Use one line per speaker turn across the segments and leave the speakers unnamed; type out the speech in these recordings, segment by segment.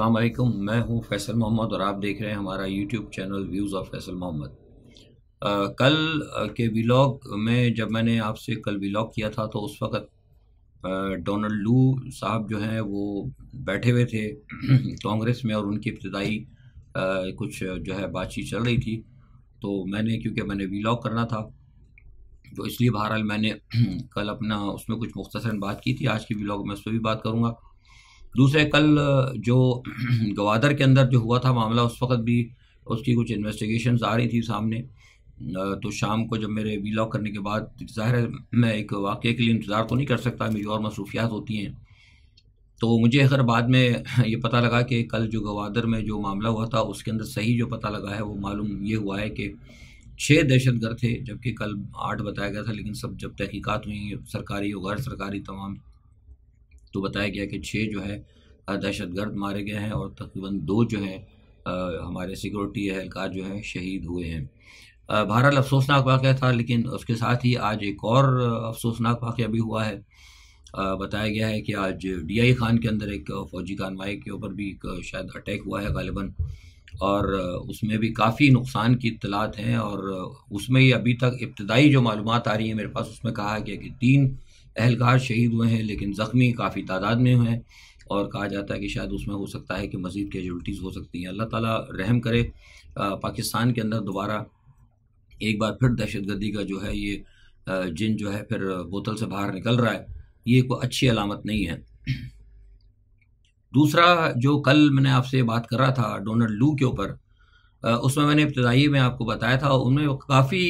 अस्सलाम वालेकुम। मैं हूं फैसल मोहम्मद और आप देख रहे हैं हमारा YouTube channel views of Faisal Mohammad. कल के व्लॉग में जब मैंने आपसे कल व्लॉग किया था तो उस वक़्त डोनाल्ड लू साहब जो हैं वो बैठे हुए थे कांग्रेस में और उनकी इब्तिदाई कुछ जो है बातचीत चल रही थी। तो क्योंकि मैंने व्लॉग करना था तो इसलिए बहरहाल मैंने कल अपना उसमें कुछ मुख्तसरन बात की थी। आज की व्लॉग में उस पर भी बात करूँगा। दूसरे कल जो गवादर के अंदर जो हुआ था मामला, उस वक़्त भी उसकी कुछ इन्वेस्टिगेशंस आ रही थी सामने। तो शाम को जब मेरे व्लॉग करने के बाद ज़ाहिर है मैं एक वाक़ये के लिए इंतज़ार तो नहीं कर सकता, मेरी और मसरूफ़ियात होती हैं। तो मुझे अगर बाद में ये पता लगा कि कल जो गवादर में जो मामला हुआ था उसके अंदर सही जो पता लगा है वो मालूम ये हुआ है कि 6 दहशतगर्द थे, जबकि कल 8 बताया गया था। लेकिन सब जब तहकीकात हुई सरकारी और गैर सरकारी तमाम, तो बताया गया कि 6 जो है दहशतगर्द मारे गए हैं और तकरीबन 2 जो हैं हमारे सिक्योरिटी एहलकार जो हैं शहीद हुए हैं। बहरहाल अफसोसनाक वाक़या था, लेकिन उसके साथ ही आज एक और अफसोसनाक वाक़या भी हुआ है। बताया गया है कि आज डीआई खान के अंदर एक फ़ौजी कानवाई के ऊपर भी एक शायद अटैक हुआ है गालिबन, और उसमें भी काफ़ी नुकसान की इत्तलात हैं। और उसमें ही अभी तक इब्तदाई जो मालूमात आ रही हैं मेरे पास, उसमें कहा गया कि 3 एहलकार शहीद हुए हैं, लेकिन ज़ख्मी काफ़ी तादाद में हुए हैं और कहा जाता है कि शायद उसमें हो सकता है कि मज़ीद कैजुअल्टीज़ हो सकती हैं। अल्लाह ताला रहम करे। पाकिस्तान के अंदर दोबारा एक बार फिर दहशतगर्दी का जो है ये जिन जो है फिर बोतल से बाहर निकल रहा है, ये कोई अच्छी अलामत नहीं है। दूसरा जो कल मैंने आपसे बात कर रहा था डोनाल्ड लू के ऊपर, उसमें मैंने इब्तिदाई में आपको बताया था, उनमें काफ़ी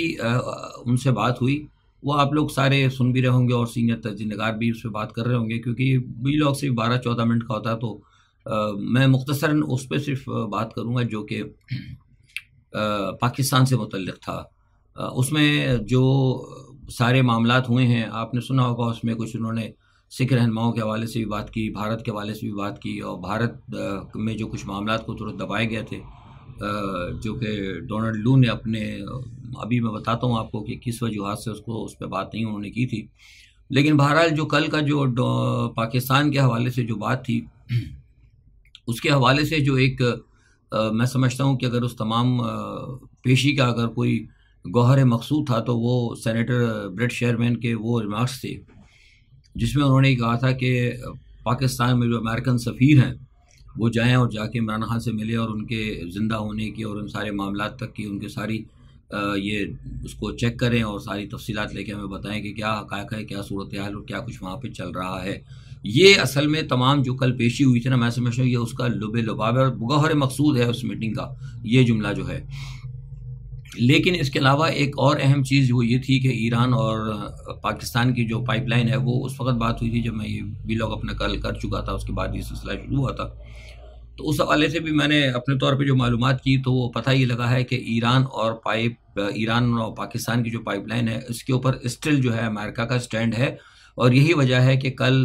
उनसे बात हुई। वो आप लोग सारे सुन भी रहे होंगे और सीनियर तर्जुमागार भी उस पर बात कर रहे होंगे, क्योंकि व्लॉग सिर्फ 12-14 मिनट का होता है। तो मैं मुख्तसरन उस पर सिर्फ बात करूँगा जो कि पाकिस्तान से मुतल्लिक़ था। उसमें जो सारे मामलात हुए हैं आपने सुना होगा, उसमें कुछ उन्होंने सिख रहनुमाओं के हवाले से भी बात की, भारत के हवाले से भी बात की, और भारत में जो कुछ मामलात को तुरंत दबाए गए थे जो कि डोनाल्ड लू ने अपने, अभी मैं बताता हूँ आपको कि किस वजूहात से उसको उस पर बात नहीं उन्होंने की थी। लेकिन बहरहाल जो कल का जो पाकिस्तान के हवाले से जो बात थी, उसके हवाले से जो एक मैं समझता हूँ कि अगर उस तमाम पेशी का अगर कोई गौहर मकसूद था तो वो सेनेटर ब्रेट शेयरमैन के वो रिमार्क्स थे, जिसमें उन्होंने कहा था कि पाकिस्तान में जो अमेरिकन सफ़ीर हैं वो जाएं और जाके इमरान खान से मिले और उनके ज़िंदा होने की और उन सारे मामलात तक की उनके सारी ये उसको चेक करें और सारी तफसीलात लेके हमें बताएं कि क्या हक़ाइक़ है, क्या सूरत हाल और क्या कुछ वहाँ पे चल रहा है। ये असल में तमाम जो कल पेशी हुई थी ना, मैं समझता हूँ ये उसका लुबे लुबाब है और गौहर मकसूद है उस मीटिंग का, ये जुमला जो है। लेकिन इसके अलावा एक और अहम चीज़ वो ये थी कि ईरान और पाकिस्तान की जो पाइपलाइन है वो उस वक़्त बात हुई थी जब मैं ये व्लॉग अपना कल कर चुका था, उसके बाद ये सिलसिला शुरू हुआ था। तो उस हवाले से भी मैंने अपने तौर पे जो मालूमात की तो वो पता ये लगा है कि ईरान और पाकिस्तान की जो पाइपलाइन है इसके ऊपर स्टिल जो है अमेरिका का स्टैंड है। और यही वजह है कि कल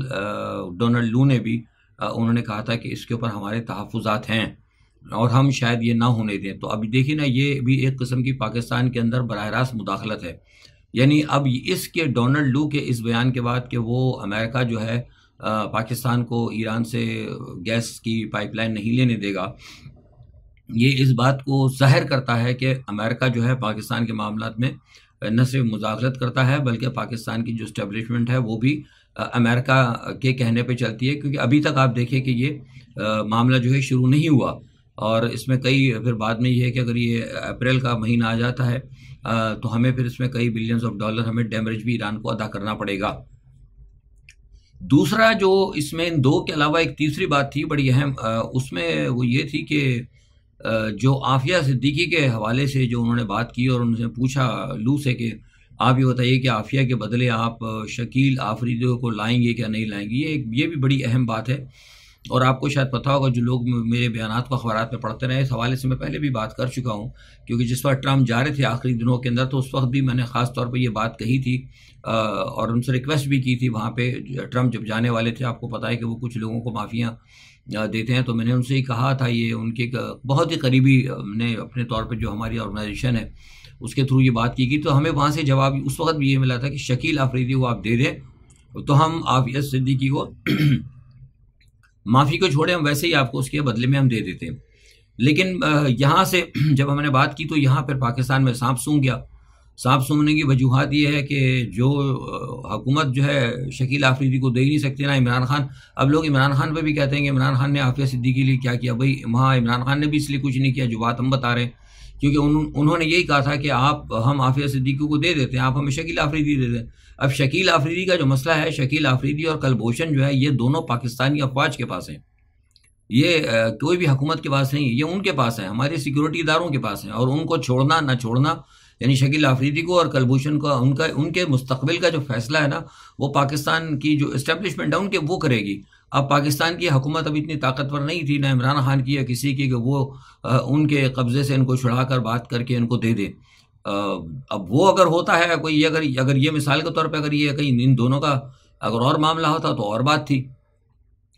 डोनाल्ड लू ने भी उन्होंने कहा था कि इसके ऊपर हमारे तहफ़्फ़ुज़ात हैं और हम शायद ये ना होने दें। तो अभी देखिए ना, ये भी एक किस्म की पाकिस्तान के अंदर बराह रास्त मुदाखलत है। यानी अब इसके डोनाल्ड लू के इस बयान के बाद कि वो अमेरिका जो है पाकिस्तान को ईरान से गैस की पाइपलाइन नहीं लेने देगा, ये इस बात को ज़ाहिर करता है कि अमेरिका जो है पाकिस्तान के मामलात में न सिर्फ मुदाखलत करता है बल्कि पाकिस्तान की जो इस्टेब्लिशमेंट है वो भी अमेरिका के कहने पे चलती है। क्योंकि अभी तक आप देखिए कि ये मामला जो है शुरू नहीं हुआ और इसमें कई फिर बाद में ये है कि अगर ये अप्रैल का महीना आ जाता है तो हमें फिर इसमें कई बिलियंस ऑफ डॉलर हमें डैमेज भी ईरान को अदा करना पड़ेगा। दूसरा जो इसमें इन 2 के अलावा एक तीसरी बात थी बड़ी अहम, उसमें वो ये थी कि जो आफिया सिद्दीकी के हवाले से जो उन्होंने बात की और उनसे पूछा लू से कि आप ये बताइए कि आफिया के बदले आप शकील आफरीदी को लाएंगे क्या नहीं लाएंगे। ये भी बड़ी अहम बात है और आपको शायद पता होगा, जो लोग मेरे बयानात को अखबारात में पढ़ते रहे, इस हवाले से मैं पहले भी बात कर चुका हूँ। क्योंकि जिस वक्त ट्रम्प जा रहे थे आखिरी दिनों के अंदर तो उस वक्त भी मैंने ख़ास तौर पर ये बात कही थी और उनसे रिक्वेस्ट भी की थी। वहाँ पे ट्रम्प जब जाने वाले थे, आपको पता है कि वो कुछ लोगों को माफ़ियाँ देते हैं, तो मैंने उनसे ही कहा था, ये उनके बहुत ही करीबी ने अपने तौर पर जो हमारी ऑर्गेनाइजेशन है उसके थ्रू ये बात की तो हमें वहाँ से जवाब उस वक्त भी ये मिला था कि शकील आफरीदी को आप दे दें तो हम आफिया सिद्दीकी को माफ़ी को छोड़े, हम वैसे ही आपको उसके बदले में हम दे देते हैं। लेकिन यहाँ से जब हमने बात की तो यहाँ फिर पाकिस्तान में सांप सूंघ गया। सांप सूंघने की वजूहत ये है कि जो हुकूमत जो है शकील आफरीदी को दे ही नहीं सकती, ना इमरान खान। अब लोग इमरान खान पे भी कहते हैं कि इमरान खान ने आफिया सिद्दीकी के लिए क्या किया। भाई वहाँ इमरान खान ने भी इसलिए कुछ नहीं किया जो बात हम बता रहे हैं, क्योंकि उन्होंने यही कहा था कि हम आफिया सिद्दीकी को दे देते हैं, आप हमें शकील आफरीदी दे दें। अब शकील आफरीदी का जो मसला है, शकील आफरीदी और कुलभूषण जो है, ये दोनों पाकिस्तानी अफवाज के पास हैं। ये कोई भी हुकूमत के पास नहीं है, ये उनके पास है, हमारे सिक्योरिटी इदारों के पास है। और उनको छोड़ना ना छोड़ना, यानी शकील आफरीदी को और कुलभूषण को, उनके मुस्तकबिल का जो फैसला है ना, वो पाकिस्तान की जो इस्टेब्लिशमेंट है उनके वो करेगी। अब पाकिस्तान की हुकूमत अब इतनी ताकतवर नहीं थी, ना इमरान खान की या किसी की, कि वो उनके कब्जे से इनको छुड़ा कर बात करके इनको दे दे। अब वो अगर होता है कोई, अगर ये मिसाल के तौर पर अगर ये कहीं इन दोनों का अगर और मामला होता तो और बात थी।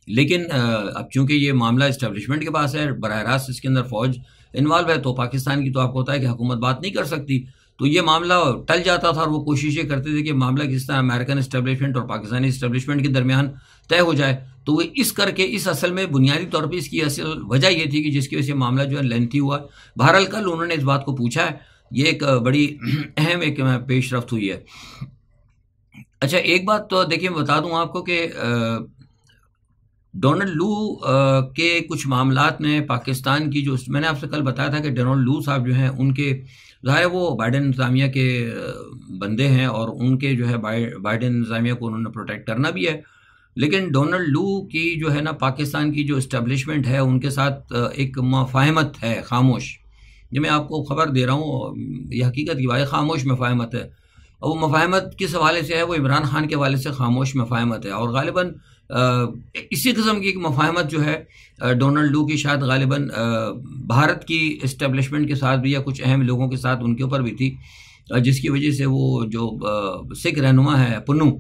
लेकिन अब चूंकि ये मामला इस्टेब्लिशमेंट के पास है, बरह रास्त इसके अंदर फौज इन्वॉल्व है, तो पाकिस्तान की तो आपको होता है कि हुकूमत बात नहीं कर सकती, तो ये मामला टल जाता था। और वो कोशिशें करते थे कि मामला किस तरह अमेरिकन इस्टेब्लिशमेंट और पाकिस्तानी इस्टेब्लिशमेंट के दरमियान तय हो जाए। तो वो इस असल में बुनियादी तौर पर इसकी असल वजह ये थी कि जिसकी वजह से मामला जो है लेंथी हुआ। बहरहाल कल उन्होंने इस बात को पूछा है, ये एक बड़ी अहम एक पेशरफ्त हुई है। अच्छा, एक बात तो देखिए मैं बता दूं आपको कि डोनाल्ड लू के कुछ मामलात में पाकिस्तान की, जो मैंने आपसे कल बताया था कि डोनाल्ड लू साहब जो हैं, उनके ज़ाहिर है वो बाइडेन इंतज़ामिया के बंदे हैं और उनके जो है बाइडेन इंतज़ामिया को उन्होंने प्रोटेक्ट करना भी है। लेकिन डोनाल्ड लू की जो है ना, पाकिस्तान की जो इस्टेब्लिशमेंट है उनके साथ एक मफाहमत है, खामोश। ये मैं आपको खबर दे रहा हूँ, ये हकीकत की बात है, खामोश मफाहमत है। और वो मफाहमत किस हवाले से है? वो इमरान खान के हवाले से खामोश मफाहमत है। और गालिबन इसी किस्म की मफाहमत जो है डोनाल्ड लू की, शायद गालिबन भारत की इस्टेब्लिशमेंट के साथ भी या कुछ अहम लोगों के साथ उनके ऊपर भी थी, जिसकी वजह से वो जो सिख रहनुमा है पुन्नू,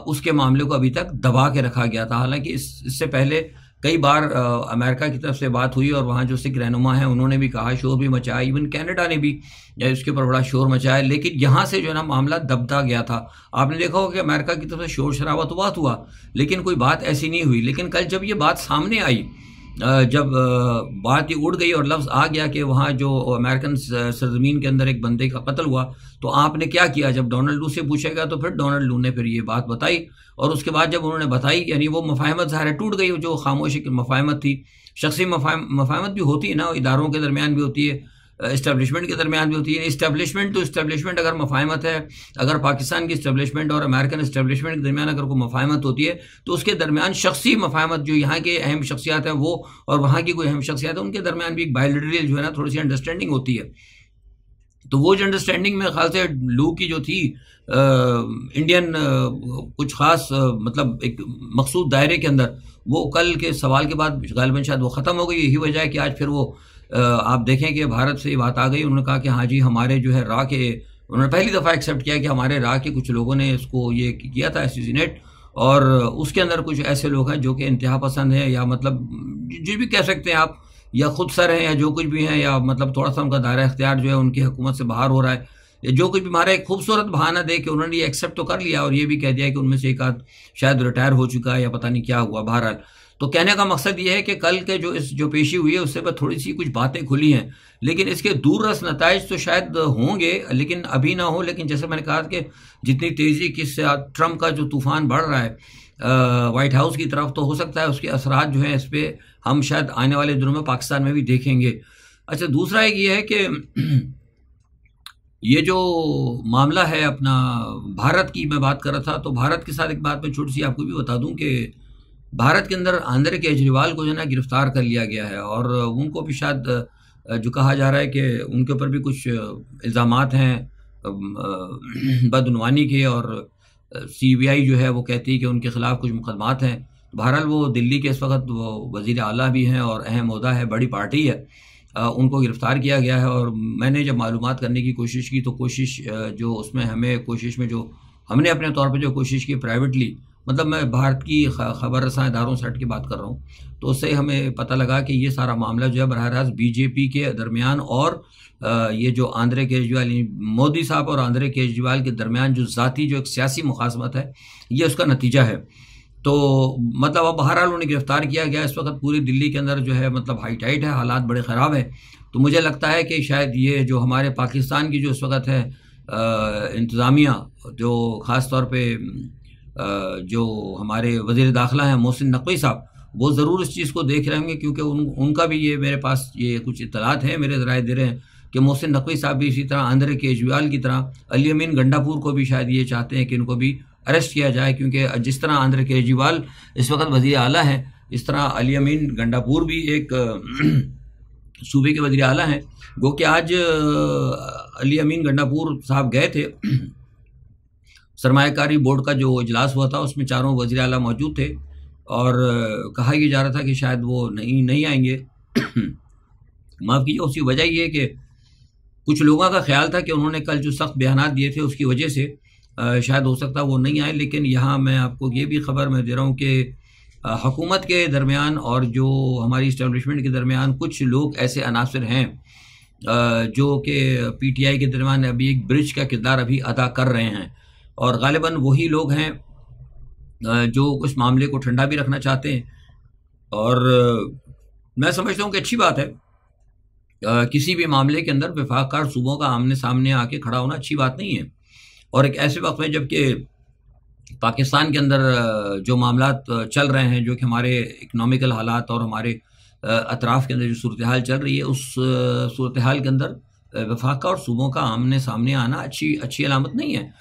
उसके मामले को अभी तक दबा के रखा गया था। हालांकि इससे पहले कई बार अमेरिका की तरफ से बात हुई और वहाँ जो सिख रहनुमा है उन्होंने भी कहा, शोर भी मचाया, इवन कनाडा ने भी इसके ऊपर बड़ा शोर मचाया। लेकिन यहाँ से जो है ना मामला दबता गया था। आपने देखा होगा कि अमेरिका की तरफ से शोर शराबा तो बात हुआ, लेकिन कोई बात ऐसी नहीं हुई। लेकिन कल जब ये बात सामने आई, जब बात ये उड़ गई और लफ्ज़ आ गया कि वहाँ जो अमेरिकन सरजमीन के अंदर एक बंदे का कत्ल हुआ, तो आपने क्या किया? जब डोनाल्ड लू से पूछेगा तो फिर डोनाल्ड लू ने फिर ये बात बताई। और उसके बाद जब उन्होंने बताई, यानी वो मफाहमत ज़ाहिर टूट गई, जो खामोशी की मफाहमत थी। शख्सी मफाहमत भी होती है ना, इदारों के दरमियान भी होती है, इस्टेब्लिशमेंट के दरमियान भी होती है। इस्टेब्लिशमेंट तो इस्टेब्लिशमेंट अगर मफाहमत है, अगर पाकिस्तान की इस्टेब्लिशमेंट और अमेरिकन इस्टेब्लिशमेंट के दरमियान अगर कोई मफाहमत होती है, तो उसके दरमियान शख्सी मफाहमत, जो यहाँ के अहम शख्सियात हैं वो और वहाँ की कोई अहम शख्सियात है, उनके दरमियान भी एक बायलैटरल जो है ना थोड़ी सी अंडरस्टैंडिंग होती है। तो वो जो अंडरस्टैंडिंग में ख्याल से लू की जो थी इंडियन कुछ ख़ास मतलब एक मखसूद दायरे के अंदर, वो कल के सवाल के बाद गालिबन शायद वो ख़त्म हो गई। यही वजह है कि आज फिर वो आप देखें कि भारत से ये बात आ गई। उन्होंने कहा कि हाँ जी, हमारे जो है रा के, उन्होंने पहली दफ़ा एक्सेप्ट किया कि हमारे रा के कुछ लोगों ने इसको ये किया था एसिसिनेट, और उसके अंदर कुछ ऐसे लोग हैं जो कि इंतहा पसंद हैं, या मतलब जो भी कह सकते हैं आप, या खुद सर हैं, या जो कुछ भी हैं, या मतलब थोड़ा सा उनका दायरा इख्तियार जो है उनकी हुकूमत से बाहर हो रहा है, या जो कुछ भी। हमारा एक खूबसूरत बहाना दे के उन्होंने ये एक्सेप्ट तो कर लिया और ये भी कह दिया कि उनमें से एक आध शायद रिटायर हो चुका है या पता नहीं क्या हुआ। बहरहाल, तो कहने का मकसद ये है कि कल के जो पेशी हुई है उससे पर थोड़ी सी कुछ बातें खुली हैं, लेकिन इसके दूररस नताइज तो शायद होंगे, लेकिन अभी ना हो। लेकिन जैसे मैंने कहा कि जितनी तेज़ी के साथ ट्रम्प का जो तूफ़ान बढ़ रहा है वाइट हाउस की तरफ, तो हो सकता है उसके असरात जो हैं इस पर हम शायद आने वाले दिनों में पाकिस्तान में भी देखेंगे। अच्छा, दूसरा एक ये है कि ये जो मामला है अपना भारत की मैं बात कर रहा था, तो भारत के साथ एक बात मैं छोटी सी आपको भी बता दूं कि भारत के अंदर आंध्र केजरीवाल को जो है ना गिरफ्तार कर लिया गया है, और उनको भी शायद जो कहा जा रहा है कि उनके ऊपर भी कुछ इल्ज़ामात हैं बदनवानी के, और CBI जो है वो कहती है कि उनके ख़िलाफ़ कुछ मुकदमात हैं। बहरहाल वो दिल्ली के इस वक्त वो वज़ीर आला भी हैं और अहम ओहदा है, बड़ी पार्टी है, उनको गिरफ़्तार किया गया है। और मैंने जब मालूमात करने की कोशिश की, तो कोशिश जो उसमें हमें कोशिश में जो हमने अपने तौर पर जो कोशिश की प्राइवेटली, मतलब मैं भारत की खबर रसां इदारों से हट के बात कर रहा हूँ, तो उससे हमें पता लगा कि ये सारा मामला जो है बरह रास्त BJP के दरमियान और ये जो आंध्र केजरीवाल, मोदी साहब और आंध्र केजरीवाल के दरमियान जो ज़ाती जो एक सियासी मुखासमत है, ये उसका नतीजा है। तो मतलब अब बहरहाल उन्हें गिरफ्तार किया गया। इस वक्त पूरी दिल्ली के अंदर जो है मतलब हाई टाइट है, हालात बड़े ख़राब हैं। तो मुझे लगता है कि शायद ये जो हमारे पाकिस्तान की जो इस वक्त है इंतज़ामिया, जो ख़ास तौर पे जो हमारे वज़ीर दाखिला हैं मोहसिन नकवी साहब, वो ज़रूर इस चीज़ को देख रहे होंगे, क्योंकि उनका भी ये मेरे पास ये कुछ इत्तलात हैं, मेरे ज़राए दे रहे हैं कि मोहसिन नकवी साहब भी इसी तरह आंध्र केजरीवाल की तरह अली अमीन गंडापुर को भी शायद ये चाहते हैं कि इनको भी अरेस्ट किया जाए, क्योंकि जिस तरह आंध्र केजरीवाल इस वक्त वज़ीर आला हैं, इस तरह अली अमीन गंडापुर भी एक सूबे के वज़ीर आला हैं। गो कि आज अली अमीन गंडापुर साहब गए थे, सरमायाकारी बोर्ड का जो इजलास हुआ था उसमें चारों वज़ीर आला मौजूद थे, और कहा यह जा रहा था कि शायद वो नहीं आएंगे। माफ़ कीजिए, उसकी वजह ये है कि कुछ लोगों का ख्याल था कि उन्होंने कल जो सख्त बयान दिए थे उसकी वजह से शायद हो सकता है वो नहीं आए। लेकिन यहाँ मैं आपको ये भी ख़बर मैं दे रहा हूँ कि हुकूमत के दरमियान और जो हमारी इस्टेब्लिशमेंट के दरमियान कुछ लोग ऐसे अनासर हैं जो कि PTI के दरमियान अभी एक ब्रिज का किरदार अभी अदा कर रहे हैं, और ग़ालिबन वही लोग हैं जो उस मामले को ठंडा भी रखना चाहते हैं। और मैं समझता हूँ कि अच्छी बात है, किसी भी मामले के अंदर वफाकार सूबों का आमने सामने आके खड़ा होना अच्छी बात नहीं है। और एक ऐसे वक्त में जबकि पाकिस्तान के अंदर जो मामलात चल रहे हैं, जो कि हमारे इकनॉमिकल हालात और हमारे अतराफ़ के अंदर जो सूरत हाल चल रही है, उस सूरत हाल के अंदर वफाका और सूबों का आमने सामने आना अच्छी अलामत नहीं है।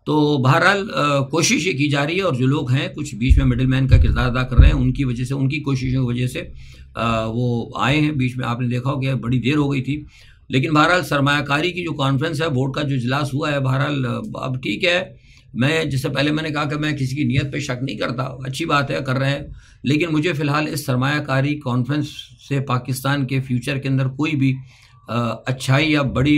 तो बहरहाल कोशिश ये की जा रही है, और जो लोग हैं कुछ बीच में मिडिल मैन का किरदार अदा कर रहे हैं, उनकी वजह से, उनकी कोशिशों की वजह से वो आए हैं। बीच में आपने देखा हो कि बड़ी देर हो गई थी, लेकिन बहरहाल सरमायाकारी की जो कॉन्फ्रेंस है, बोर्ड का जो इजलास हुआ है, बहरहाल अब ठीक है। मैं जिससे पहले मैंने कहा कि मैं किसी की नीयत पे शक नहीं करता, अच्छी बात है कर रहे हैं, लेकिन मुझे फ़िलहाल इस सरमायाकारी कॉन्फ्रेंस से पाकिस्तान के फ्यूचर के अंदर कोई भी अच्छाई या बड़ी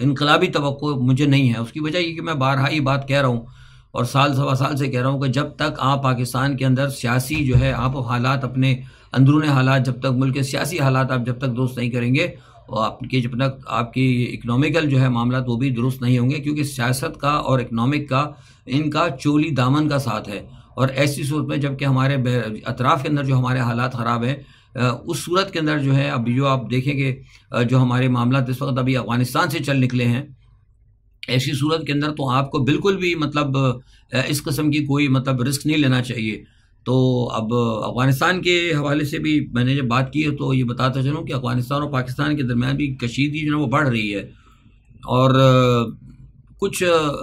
इनकलाबी तवक्को मुझे नहीं है। उसकी वजह ये कि मैं बारहा ये बात कह रहा हूँ और साल सवा साल से कह रहा हूँ कि जब तक आप पाकिस्तान के अंदर सियासी जो है आप हालात, अपने अंदरूनी हालात, जब तक मुल्क के सियासी हालात आप जब तक दुरुस्त नहीं करेंगे, और आपके जब तक आपकी इकनॉमिकल जो है मामला वो भी दुरुस्त नहीं होंगे, क्योंकि सियासत का और इकनॉमिक का इनका चोली दामन का साथ है। और ऐसी सूरत में जबकि हमारे अतराफ़ के अंदर जो हमारे हालात ख़राब हैं, उस सूरत के अंदर जो है अभी जो आप देखेंगे जो हमारे मामला इस वक्त अभी अफ़गानिस्तान से चल निकले हैं, ऐसी सूरत के अंदर तो आपको बिल्कुल भी मतलब इस किस्म की कोई मतलब रिस्क नहीं लेना चाहिए। तो अब अफ़गानिस्तान के हवाले से भी मैंने जब बात की है तो ये बताता चलूँ कि अफ़गानिस्तान और पाकिस्तान के दरमियान भी कशीदगी जो है वो बढ़ रही है, और कुछ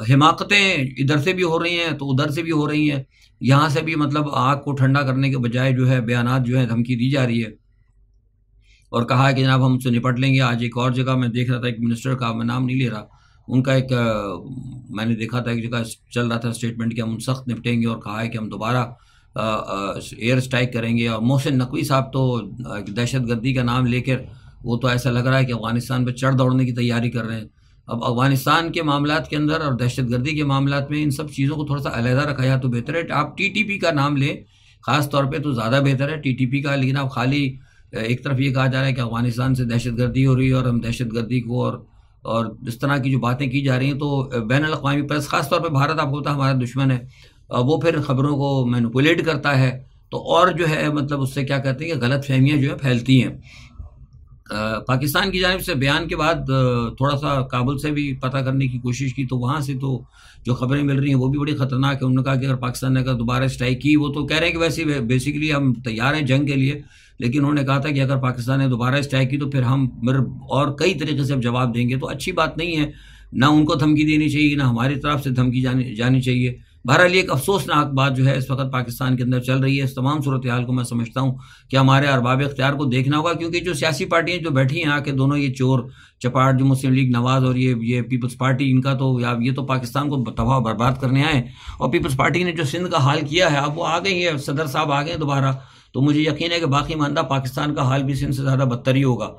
हिमाकतें इधर से भी हो रही हैं तो उधर से भी हो रही हैं। यहाँ से भी मतलब आग को ठंडा करने के बजाय जो है बयानात जो है धमकी दी जा रही है, और कहा है कि जनाब हम उससे निपट लेंगे। आज एक और जगह मैं देख रहा था, एक मिनिस्टर का, मैं नाम नहीं ले रहा, उनका एक मैंने देखा था एक जगह चल रहा था स्टेटमेंट कि हम सख्त निपटेंगे, और कहा है कि हम दोबारा एयर स्ट्राइक करेंगे। और मोहसिन नकवी साहब तो दहशतगर्दी का नाम लेकर वो तो ऐसा लग रहा है कि अफ़गानिस्तान पर चढ़ दौड़ने की तैयारी कर रहे हैं। अब अफ़गानिस्तान के मामलात के अंदर और दहशतगर्दी के मामलात में इन सब चीज़ों को थोड़ा सा अलहदा रखा जाए तो बेहतर है। आप TTP का नाम लें ख़ास तौर पे तो ज़्यादा बेहतर है TTP का, लेकिन आप खाली एक तरफ ये कहा जा रहा है कि अफ़गानिस्तान से दहशतगर्दी हो रही है और हम दहशतगर्दी को और इस तरह की जो बातें की जा रही हैं, तो बैनुल-अक़वामी प्रेस ख़ास तौर पे भारत आपको पता है हमारा दुश्मन है, वो फिर ख़बरों को मैनिपुलेट करता है, तो और जो है मतलब उससे क्या कहते हैं कि गलत फहमियाँ जो है फैलती हैं। पाकिस्तान की जानिब से बयान के बाद थोड़ा सा काबुल से भी पता करने की कोशिश की, तो वहाँ से तो जो खबरें मिल रही हैं वो भी बड़ी ख़तरनाक है। उन्होंने कहा कि अगर पाकिस्तान ने अगर दोबारा स्ट्राइक की, वो तो कह रहे हैं कि वैसे बेसिकली हम तैयार हैं जंग के लिए, लेकिन उन्होंने कहा था कि अगर पाकिस्तान ने दोबारा स्ट्राइक की तो फिर हम और कई तरीके से जवाब देंगे। तो अच्छी बात नहीं है, ना उनको धमकी देनी चाहिए, ना हमारी तरफ से धमकी जानी चाहिए। बहरहाल एक अफसोसनाक बात जो है इस वक्त पाकिस्तान के अंदर चल रही है। इस तमाम सूरत हाल को मैं समझता हूँ कि हमारे अरबाब इख्तियार को देखना होगा, क्योंकि जो सियासी पार्टियाँ जो बैठी हैं आके, दोनों ये चोर चपाट जो मुस्लिम लीग नवाज और ये पीपल्स पार्टी, इनका तो ये तो पाकिस्तान को तबाह बर्बाद करने आए। और पीपल्स पार्टी ने जो सिंध का हाल किया है, अब वो आ गई है, सदर साहब आ गए दोबारा, तो मुझे यकीन है कि बाकी मानदा पाकिस्तान का हाल भी सिंध से ज़्यादा बदतर ही होगा।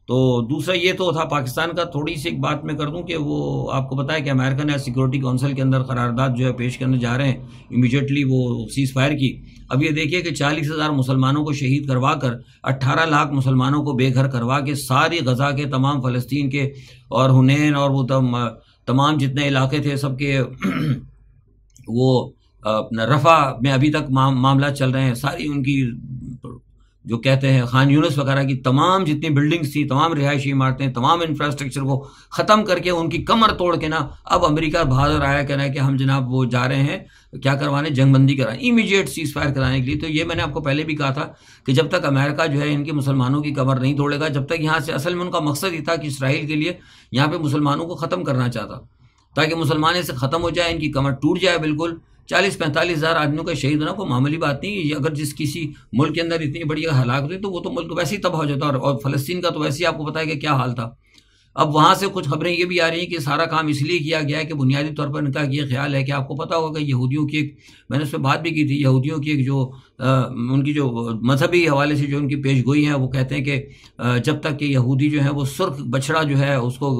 तो दूसरा ये तो था पाकिस्तान का। थोड़ी सी एक बात मैं कर दूं कि वो आपको पता है कि अमेरिकन सिक्योरिटी काउंसिल के अंदर करारदाद जो है पेश करने जा रहे हैं इमीडिएटली वो सीज़ फायर की। अब ये देखिए कि 40,000 मुसलमानों को शहीद करवा कर 18 लाख मुसलमानों को बेघर करवा के सारी गज़ा के तमाम फ़लस्तीन के और हुनैन और वो तमाम जितने इलाके थे सबके वो अपना रफ़ा में अभी तक मामला चल रहे हैं। सारी उनकी जो कहते हैं खान यूनिस वगैरह की तमाम जितनी बिल्डिंग्स थी, तमाम रिहायशी इमारतें, तमाम इंफ्रास्ट्रक्चर को ख़त्म करके उनकी कमर तोड़ के ना अब अमेरिका बाहर आया कह रहा है कि हम जनाब वो जा रहे हैं क्या करवाने, जंगबंदी कराने, इमीडिएट सीज फायर कराने के लिए। तो ये मैंने आपको पहले भी कहा था कि जब तक अमेरिका जो है इनके मुसलमानों की कमर नहीं तोड़ेगा, जब तक यहाँ से, असल में उनका मकसद ही था कि इसराइल के लिए यहाँ पे मुसलमानों को ख़त्म करना चाहता, ताकि मुसलमान इससे ख़त्म हो जाए, इनकी कमर टूट जाए बिल्कुल। 40-45 हज़ार आदमियों का शहीद होना कोई मामूली बात नहीं। अगर जिस किसी मुल्क के अंदर इतनी बड़ी हलाकत हुई तो वो तो मुल्क वैसे ही तबाह हो जाता, और फ़लस्तीन का तो वैसे ही आपको पता है कि क्या हाल था। अब वहाँ से कुछ खबरें ये भी आ रही हैं कि सारा काम इसलिए किया गया है कि बुनियादी तौर पर इनका ये ख्याल है कि आपको पता होगा कि यहूदियों की एक, मैंने उस पर बात भी की थी, यहूदियों की एक जो उनकी जो मजहबी हवाले से जो उनकी पेशगोई है, वो कहते हैं कि जब तक कि यहूदी जो है वो सुर्ख बछड़ा जो है उसको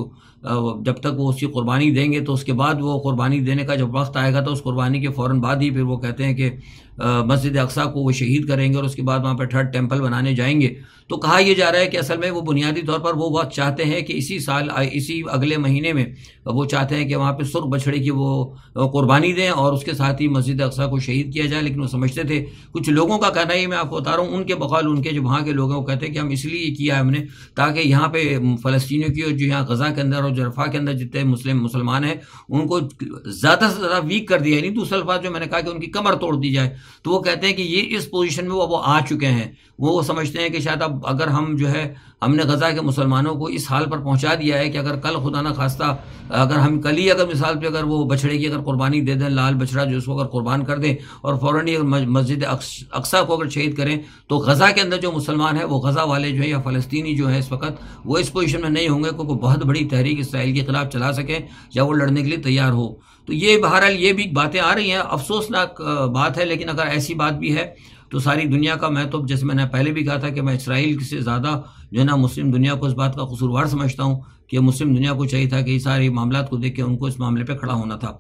जब तक वो उसकी कुर्बानी देंगे तो उसके बाद वो कुर्बानी देने का जब वक्त आएगा तो उस कुर्बानी के फ़ौरन बाद ही फिर वो कहते हैं कि मस्जिद अक्सा को वो शहीद करेंगे और उसके बाद वहाँ पर थर्ड टेम्पल बनाने जाएंगे। तो कहा यह जा रहा है कि असल में वो बुनियादी तौर पर वो वक्त चाहते हैं कि इसी साल, इसी अगले महीने में वो चाहते हैं कि वहाँ पे सुर्ख बछड़े की वो कुर्बानी दें और उसके साथ ही मस्जिद अक्सा को शहीद किया जाए। लेकिन वो समझते थे, कुछ लोगों का कहना ही मैं आपको बता रहा हूँ, उनके बकौल उनके जो वहाँ के लोग हैं वो कहते हैं कि हम इसलिए किया है हमने ताकि यहाँ पे फ़लस्तीनियों की जो यहाँ गज़ा के अंदर और जो रफ़ा के अंदर जितने मुसलमान हैं उनको ज़्यादा से ज़्यादा वीक कर दिया है। नहीं दूसरा अल्फाज जो मैंने कहा कि उनकी कमर तोड़ दी जाए। तो वो कहते हैं कि ये इस पोजीशन में वो आ चुके हैं। वो समझते हैं कि शायद अब अगर हम जो है हमने गज़ा के मुसलमानों को इस हाल पर पहुंचा दिया है कि अगर कल खुदा ना खास्ता अगर हम कल ही अगर मिसाल पे अगर वो बछड़े की अगर कुर्बानी दे दें, लाल बछड़ा जो उसको अगर कुर्बान कर दें और फ़ौरन ही मस्जिद अक्सा को अगर शहीद करें, तो गज़ा के अंदर जो मुसलमान है वो गज़ा वाले जो है या फ़लस्तीनी जो है इस वक्त वो इस पोजीशन में नहीं होंगे क्योंकि बहुत बड़ी तहरीक इसराइल के ख़िलाफ़ चला सकें या वो लड़ने के लिए तैयार हो। तो ये बहरहाल ये भी बातें आ रही हैं, अफसोसनाक बात है। लेकिन अगर ऐसी बात भी है तो सारी दुनिया का, मैं तो जैसे मैंने पहले भी कहा था कि मैं इसराइल से ज़्यादा जो है ना मुस्लिम दुनिया को इस बात का कसूरवार समझता हूँ कि मुस्लिम दुनिया को चाहिए था कि इस सारे मामलात को देख के उनको इस मामले पे खड़ा होना था।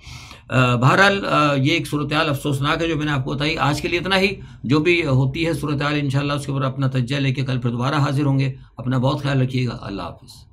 बहरहाल ये एक सूरत हाल अफसोसनाक है जो मैंने आपको बताई। आज के लिए इतना ही। जो भी होती है सूरत हाल इंशाल्लाह उसके ऊपर अपना तज्ज़िया लेके कल फिर दोबारा हाजिर होंगे। अपना बहुत ख्याल रखिएगा। अल्लाह हाफ़िज़।